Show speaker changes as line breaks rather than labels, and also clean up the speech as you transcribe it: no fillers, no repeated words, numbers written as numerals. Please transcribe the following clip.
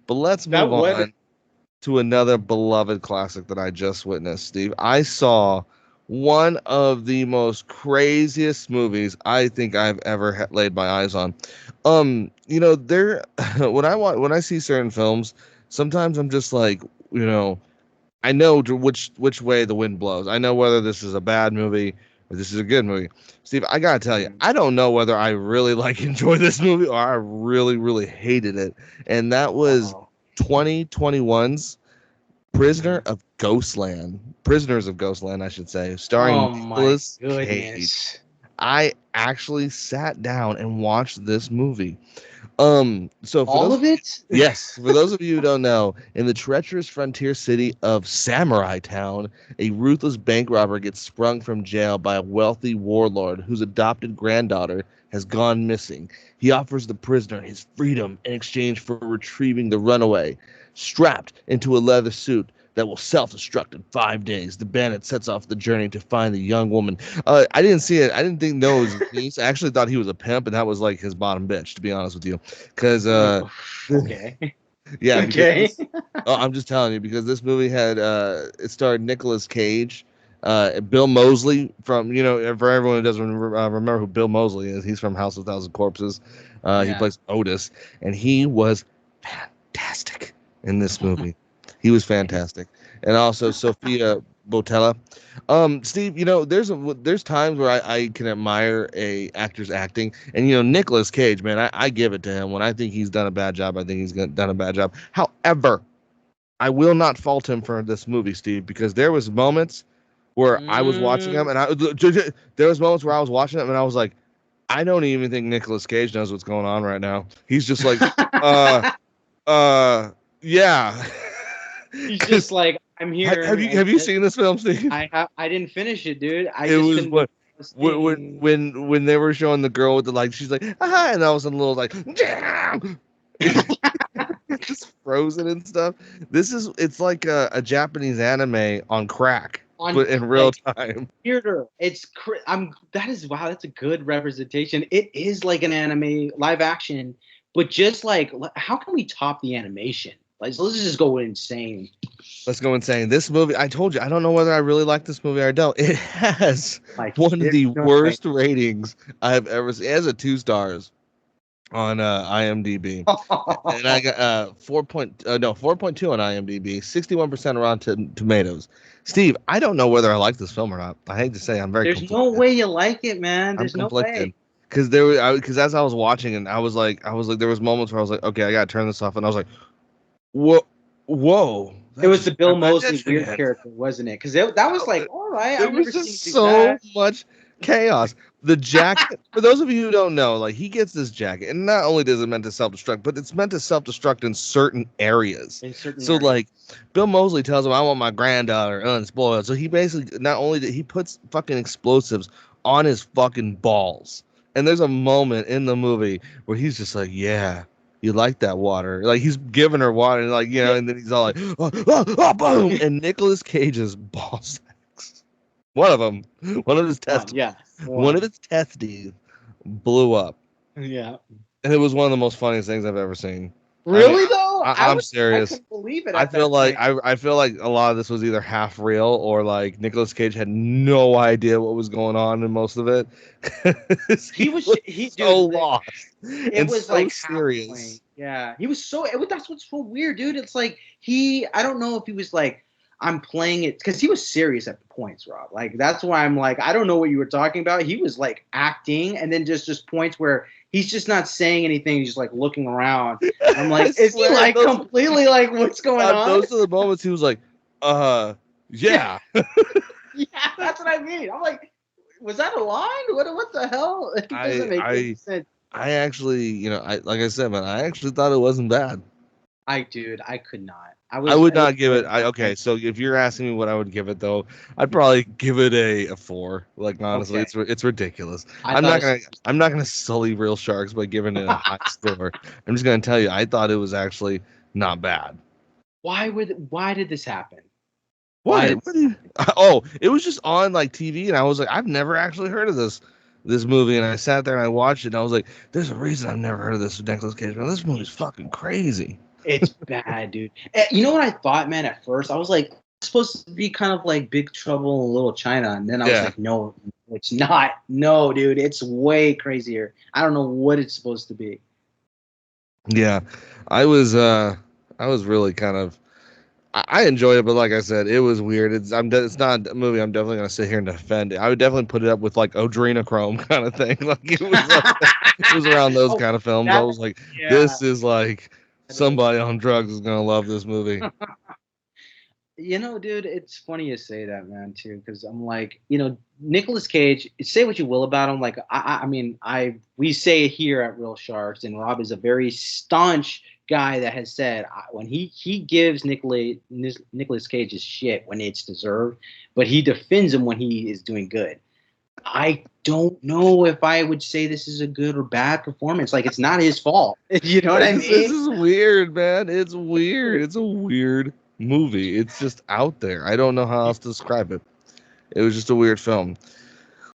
But let's
That
move
would.
on to another beloved classic that I just witnessed, Steve. I saw one of the most craziest movies I think I've ever laid my eyes on. There when I see certain films, sometimes I'm just like, you know, I know which way the wind blows. I know whether this is a bad movie or this is a good movie. Steve, I gotta tell you,
Mhm.
I don't know whether I really like enjoy this movie or I really really hated it. And that was
Uh-oh.
2021's Prisoner
Mhm.
of Ghostland. Prisoners of Ghostland, I should say,
Oh
starring
my
Nicolas Cage.
goodness.
I actually sat down and watched this movie. So for
All
those
of it?
Yes, for those of you who don't know, in the treacherous frontier city of Samurai Town, a ruthless bank robber gets sprung from jail by a wealthy warlord whose adopted granddaughter has gone missing. He offers the prisoner his freedom in exchange for retrieving the runaway. Strapped into a leather suit that will self-destruct in 5 days, the bandit sets off the journey to find the young woman. I didn't see it. I didn't think no it was his niece. I actually thought he was a pimp, and that was like his bottom bitch, to be honest with you, because
Oh, okay.
yeah, because
Okay.
this. Oh, I'm just telling you because this movie had it starred Nicolas Cage, Bill Moseley from for everyone who doesn't remember who Bill Moseley is, he's from House of Thousand Corpses. He
Yeah.
plays Otis, and he was fantastic in this movie. He was fantastic, and also Sophia Botella. Steve, there's times where I can admire a actor's acting, and Nicolas Cage, man, I give it to him. When I think he's done a bad job, I think done a bad job. However, I will not fault him for this movie, Steve, because there was moments where I was watching him,
Mm.
and there was moments where I was watching him, and I was like, I don't even think Nicolas Cage knows what's going on right now. He's just like, uh, uh, yeah.
He's just
Because
like, I'm
have
here,
you
and
have you seen this film, Steve?
I didn't finish it, dude. I
It
just
was
finished
what
the
when
scene.
when they were showing the girl with the like, she's like, ah, and I was a little like, damn. Just frozen and stuff. It's like a Japanese anime on crack,
On
but in real
like
time.
theater. I'm that is wow, that's a good representation. It is like an anime live action, but just like how can we top the animation? Like so let's just go insane.
Let's go insane. This movie, I told you, I don't know whether I really like this movie or I don't. It has
Like
one of
there's
the
no way.
worst ratings I've ever seen. It has a 2 stars on IMDb. And I got 4.2 on IMDb, 61% Rotten Tomatoes. Steve, I don't know whether I like this film or not. I hate to say, I'm very
There's no
conflicted.
way you like it, man.
I'm
There's no
conflicted
way.
because because as I was watching and I was like, there was moments where I was like, okay, I gotta turn this off, and I was like, whoa, whoa,
It
that
was the
just
Bill
grabbed my
Mosley
attention
weird
again.
character, wasn't it? Because that was like, all right,
There
I've
was
never
just
seen him do
so
that.
much chaos. The jacket, for those of you who don't know, like he gets this jacket, and not only does it meant to self-destruct, but it's meant to self-destruct in certain areas.
In certain
So
areas.
like Bill Mosley tells him, I want my granddaughter unspoiled. So he basically not only he puts fucking explosives on his fucking balls. And there's a moment in the movie where he's just like, yeah, you like that water. Like he's giving her water, and like,
Yeah.
and then he's all like, boom. And Nicolas Cage's balls one of them, one of his
One,
testicles,
yeah.
one of
One.
his testes blew up,
Yeah.
and it was one of the most funniest things I've ever seen. I mean,
Really though?
I'm
I
serious.
couldn't believe it
I
at
feel
that
like
point.
I feel like a lot of this was either half real or like Nicolas Cage had no idea what was going on in most of it. He was
He
so
dude,
lost
it
and
was
so
like halfway.
serious.
Yeah. He was so that's what's so weird, dude. It's like I don't know if he was like I'm playing it because he was serious at the points, Rob. Like that's why I'm like, I don't know what you were talking about. He was like acting and then just points where he's just not saying anything, he's just like looking around. I'm
I
like, is he
swear,
like completely like what's going on?
those are the moments he was like, uh,
Yeah.
yeah.
Yeah, that's what I mean. I'm like, was that a line? What the hell? It doesn't
I
make any
I
sense.
I actually, I like I said, man, I actually thought it wasn't bad.
Dude, I could not.
I would
It was
not give it.
really
I
not
okay.
my
So if you're asking me what I would give it, though, I'd probably give it a 4. Like honestly,
okay.
it's ridiculous.
I thought it
I'm not gonna sully real sharks by giving it a high score. I'm just gonna tell you, I thought it was actually not bad.
why did this happen? Why
What?
did
What do you? Oh, it was just on like TV, and I was like, I've never actually heard of this movie, and I sat there and I watched it, and I was like, there's a reason I've never heard of this with Nicolas Cage. Man, this movie's fucking crazy.
It's bad, dude. You know what I thought, man? At first, I was like, it's supposed to be kind of like Big Trouble in Little China, and then I was
Yeah,
like, no, it's not. No, dude, it's way crazier. I don't know what it's supposed to be.
yeah. I was uh I was really kind of I enjoy it, but like I said, it was weird. It's not a movie I'm definitely gonna sit here and defend it. I would definitely put it up with like Adrenochrome kind of thing. Like it was around those
Oh,
kind of films. I
that,
was like,
yeah,
this is like
that is.
somebody on drugs is gonna love this movie.
Dude, it's funny you say that, man, too, because I'm like, Nicolas Cage. Say what you will about him, like I mean, we say here at Real Sharks, and Rob is a very staunch guy that has said when he gives Nicolas Cage his shit when it's deserved, but he defends him when he is doing good. I don't know if I would say this is a good or bad performance. Like it's not his fault. You know what I
This
mean?
is weird, man. It's weird. It's a weird movie. It's just out there. I don't know how else to describe it. It was just a weird film.